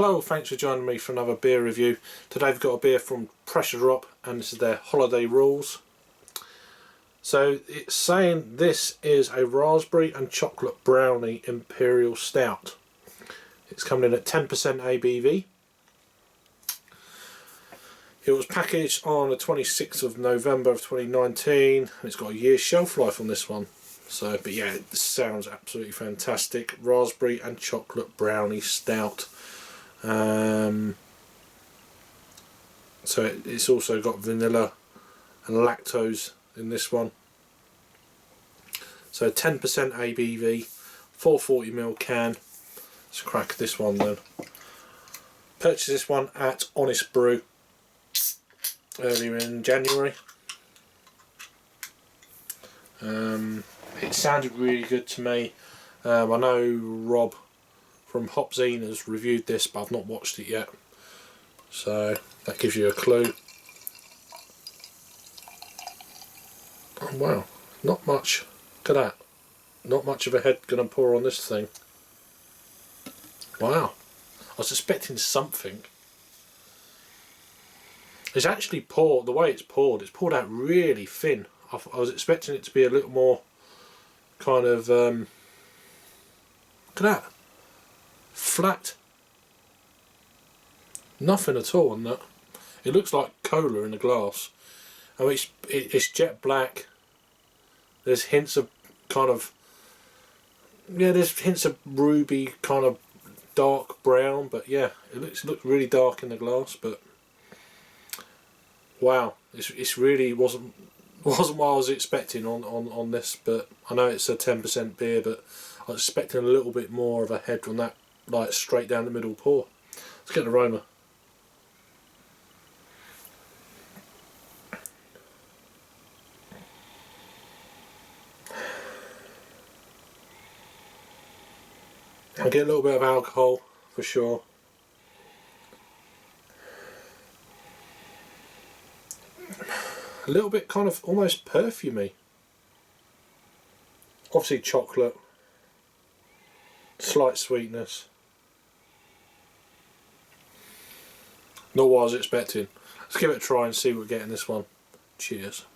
Hello, thanks for joining me for another beer review. Today I've got a beer from Pressure Drop and this is their Holiday Rules. So it's saying this is a Raspberry and Chocolate Brownie Imperial Stout. It's coming in at 10% ABV. It was packaged on the 26th of November of 2019 and it's got a year's shelf life on this one. So, but yeah, it sounds absolutely fantastic. Raspberry and Chocolate Brownie Stout. So it's also got vanilla and lactose in this one. So 10% ABV, 440ml can. Let's crack this one then. Purchased this one at HonestBrew earlier in January. It sounded really good to me. I know Rob from Hopzine has reviewed this, but I've not watched it yet, so that gives you a clue. Oh wow, not much. Look at that. Not much of a head gonna pour on this thing. Wow, I was expecting something. It's actually poured, the way it's poured out really thin. I was expecting it to be a little more kind of, look at that. Flat. Nothing at all on that. It looks like cola in a glass. I mean, it's jet black. There's hints of kind of, yeah, there's hints of ruby, kind of dark brown, but yeah, it looks really dark in the glass. But wow, it's really wasn't what I was expecting on this. But I know it's a 10% beer, but I was expecting a little bit more of a head on that, like straight down the middle pour. Let's get an aroma. I get a little bit of alcohol for sure. A little bit kind of almost perfumey. Obviously chocolate. Slight sweetness. Not what I was expecting. Let's give it a try and see what we get in this one. Cheers.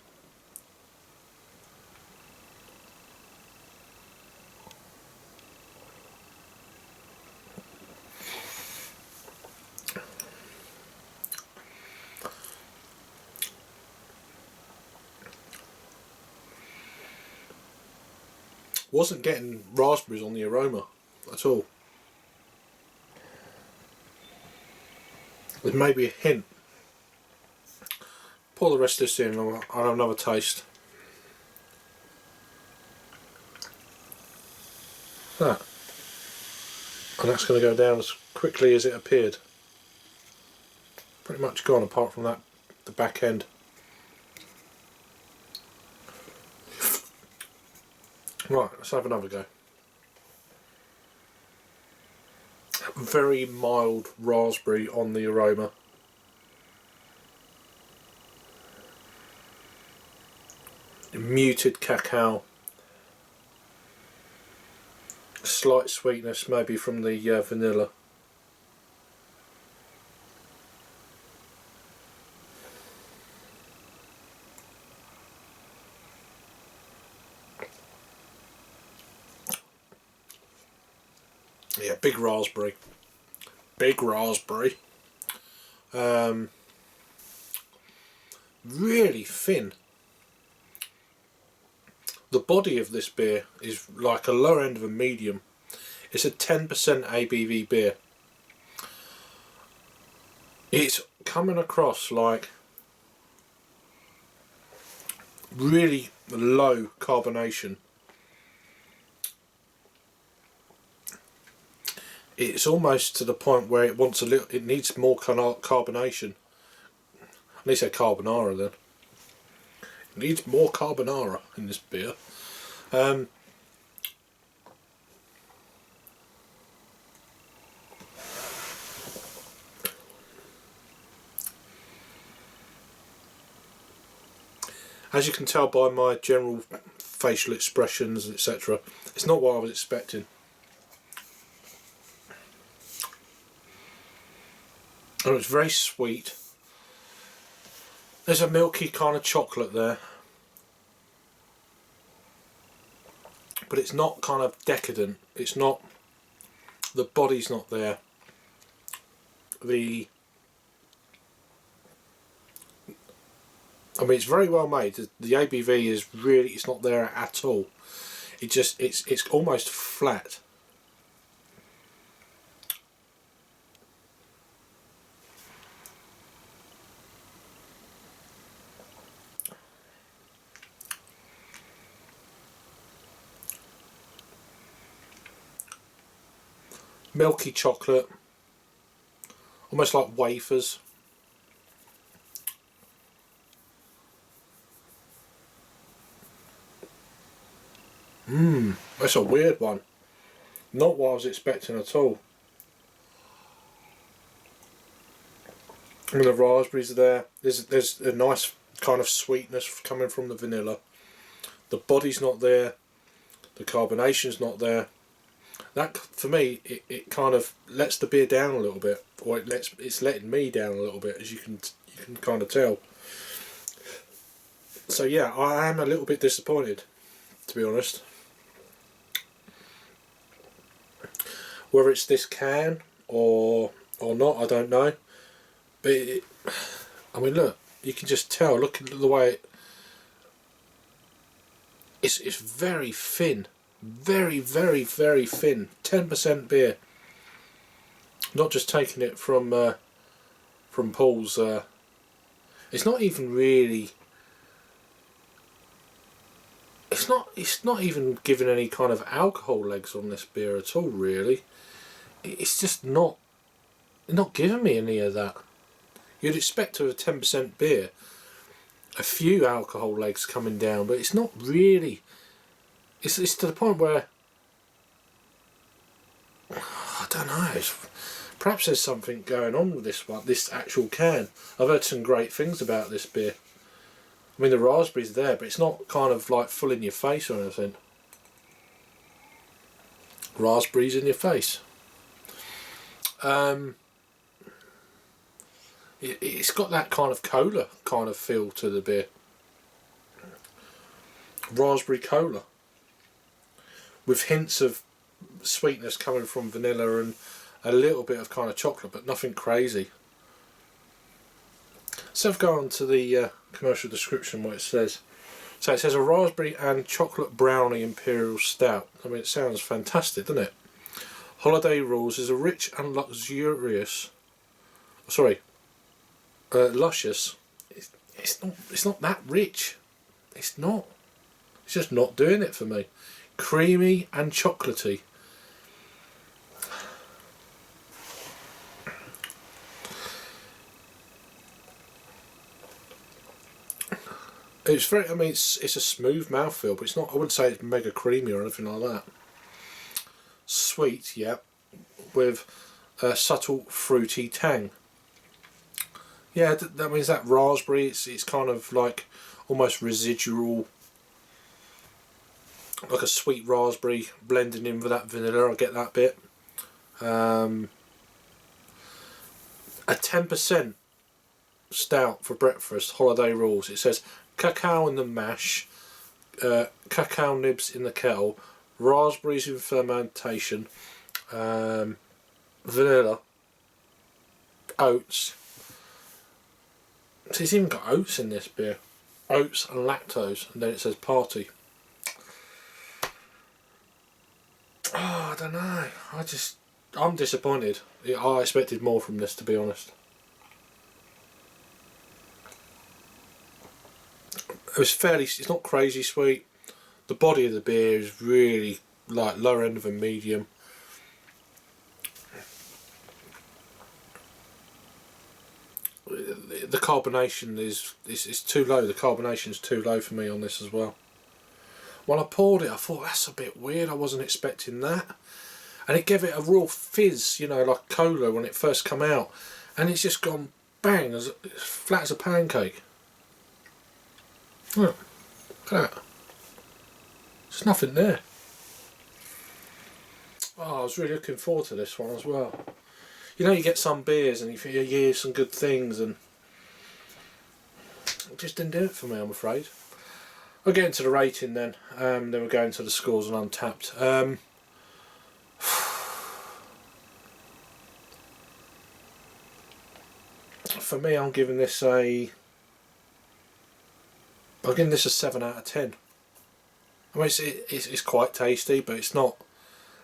Wasn't getting raspberries on the aroma at all. There's maybe a hint. Pour the rest of this in and I'll have another taste. That. And that's going to go down as quickly as it appeared. Pretty much gone apart from that, the back end. Right, let's have another go. Very mild raspberry on the aroma. Muted cacao. Slight sweetness maybe from the vanilla. Yeah, big raspberry. Big raspberry. Really thin. The body of this beer is like a lower end of a medium. It's a 10% ABV beer. It's coming across like really low carbonation. It's almost to the point where it wants a little. It needs more carbonation. I need to say carbonara then. It needs more carbonara in this beer. As you can tell by my general facial expressions, etc., it's not what I was expecting. and it's very sweet. There's a milky kind of chocolate there, but it's not kind of decadent. It's not, the body's not there. I mean, it's very well made. The ABV is really, it's not there at all. It's almost flat. Milky chocolate, almost like wafers. That's a weird one. Not what I was expecting at all. And the raspberries are there. There's a nice kind of sweetness coming from the vanilla. The body's not there. The carbonation's not there. That, for me, it kind of lets the beer down a little bit, or it's letting me down a little bit, as you can kind of tell. So yeah, I am a little bit disappointed, to be honest. Whether it's this can or not, I don't know. But I mean, look, you can just tell. Look at the way it's very thin. Very, very, very thin. 10% beer. Not just taking it from Paul's. It's not even really. It's not even giving any kind of alcohol legs on this beer at all. Really, it's just not giving me any of that. You'd expect to have 10% beer, a few alcohol legs coming down, but it's not really. It's to the point where I don't know. Perhaps there's something going on with this one, this actual can. I've heard some great things about this beer. I mean, the raspberries are there, but it's not kind of like full in your face or anything. Raspberries in your face. It's got that kind of cola kind of feel to the beer. Raspberry cola, with hints of sweetness coming from vanilla and a little bit of kind of chocolate, but nothing crazy. So I've gone on to the commercial description, what it says. So it says a raspberry and chocolate brownie imperial stout. I mean, it sounds fantastic, doesn't it? Holiday Rules is a rich and luxurious, luscious. It's not that rich. It's not. It's just not doing it for me. Creamy and chocolatey. It's very. I mean, it's a smooth mouthfeel, but it's not. I wouldn't say it's mega creamy or anything like that. Sweet, yeah, with a subtle fruity tang. Yeah, that means that raspberry. It's kind of like almost residual, like a sweet raspberry blending in with that vanilla. I get that bit. A 10% stout for breakfast. Holiday Rules. It says cacao in the mash, cacao nibs in the kettle, raspberries in fermentation, vanilla, oats. So it's even got oats in this beer. Oats and lactose, and then it says party. Oh, I don't know. I'm disappointed. I expected more from this, to be honest. It's not crazy sweet. The body of the beer is really like lower end of a medium. The carbonation is too low. The carbonation's too low for me on this as well. When I poured it, I thought that's a bit weird. I wasn't expecting that, and it gave it a real fizz, you know, like cola when it first come out, and it's just gone bang, as flat as a pancake. Look at that. There's nothing there. Oh, I was really looking forward to this one as well. you know, you get some beers and you think you hear some good things, and it just didn't do it for me, I'm afraid. I'll get into the rating then. Then we'll go into the scores on Untapped. For me, I'm giving this a 7 out of 10. I mean, it's quite tasty, but it's not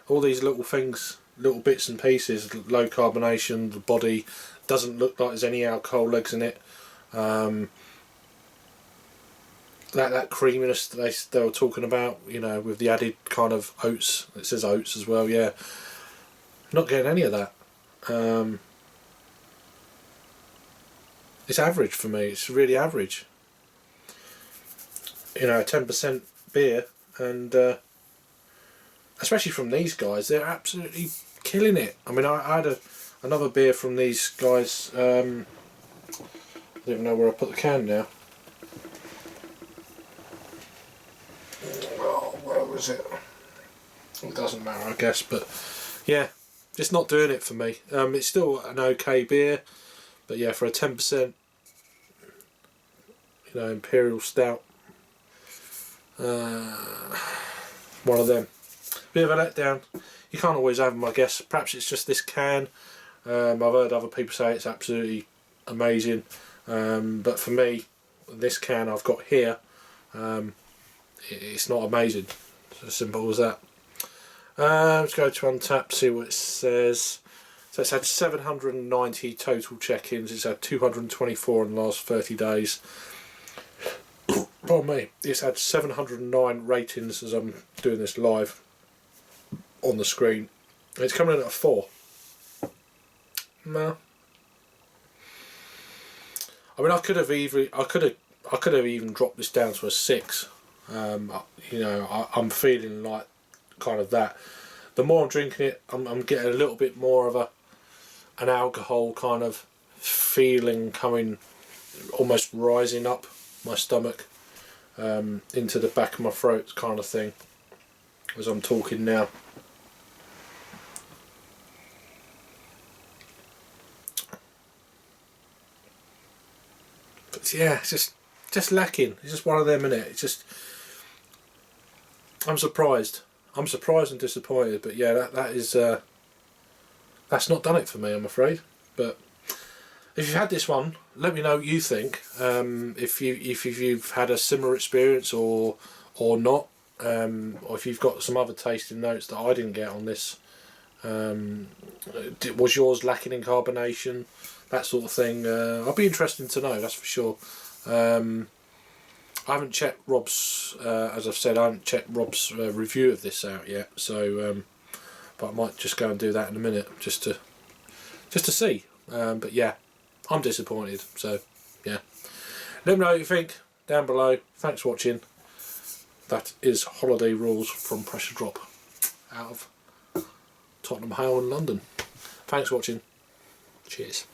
all these little things, little bits and pieces. Low carbonation, the body doesn't look like there's any alcohol legs in it. That creaminess that they were talking about, you know, with the added kind of oats. It says oats as well, yeah. Not getting any of that. It's average for me. It's really average. You know, 10% beer, and especially from these guys, they're absolutely killing it. I mean, I had another beer from these guys. I don't even know where I put the can now. Oh, where was it? It doesn't matter, I guess, but yeah, just not doing it for me. It's still an okay beer, but yeah, for a 10%, you know, Imperial Stout, one of them. Bit of a letdown. You can't always have them, I guess. Perhaps it's just this can. I've heard other people say it's absolutely amazing, but for me, this can I've got here, it's not amazing. It's as simple as that. Let's go to Untapped, see what it says. So it's had 790 total check-ins. It's had 224 in the last 30 days. Pardon me. It's had 709 ratings as I'm doing this live on the screen. It's coming in at a 4. No. I mean, I could have even dropped this down to a 6. You know, I'm feeling like kind of that. The more I'm drinking it, I'm getting a little bit more of an alcohol kind of feeling coming, almost rising up my stomach, into the back of my throat kind of thing as I'm talking now. But yeah, it's just lacking. It's just one of them, innit? It's just, I'm surprised and disappointed, but yeah, that is that's not done it for me, I'm afraid. But if you've had this one, let me know what you think. If you've had a similar experience or not, or if you've got some other tasting notes that I didn't get on this. Was yours lacking in carbonation? That sort of thing. I'll be interested to know, that's for sure. I haven't checked Rob's, as I've said, I haven't checked Rob's review of this out yet. So, but I might just go and do that in a minute, just to see. But yeah, I'm disappointed. So yeah, let me know what you think down below. Thanks for watching. That is Holiday Rules from Pressure Drop out of Tottenham, Hale and London. Thanks for watching. Cheers.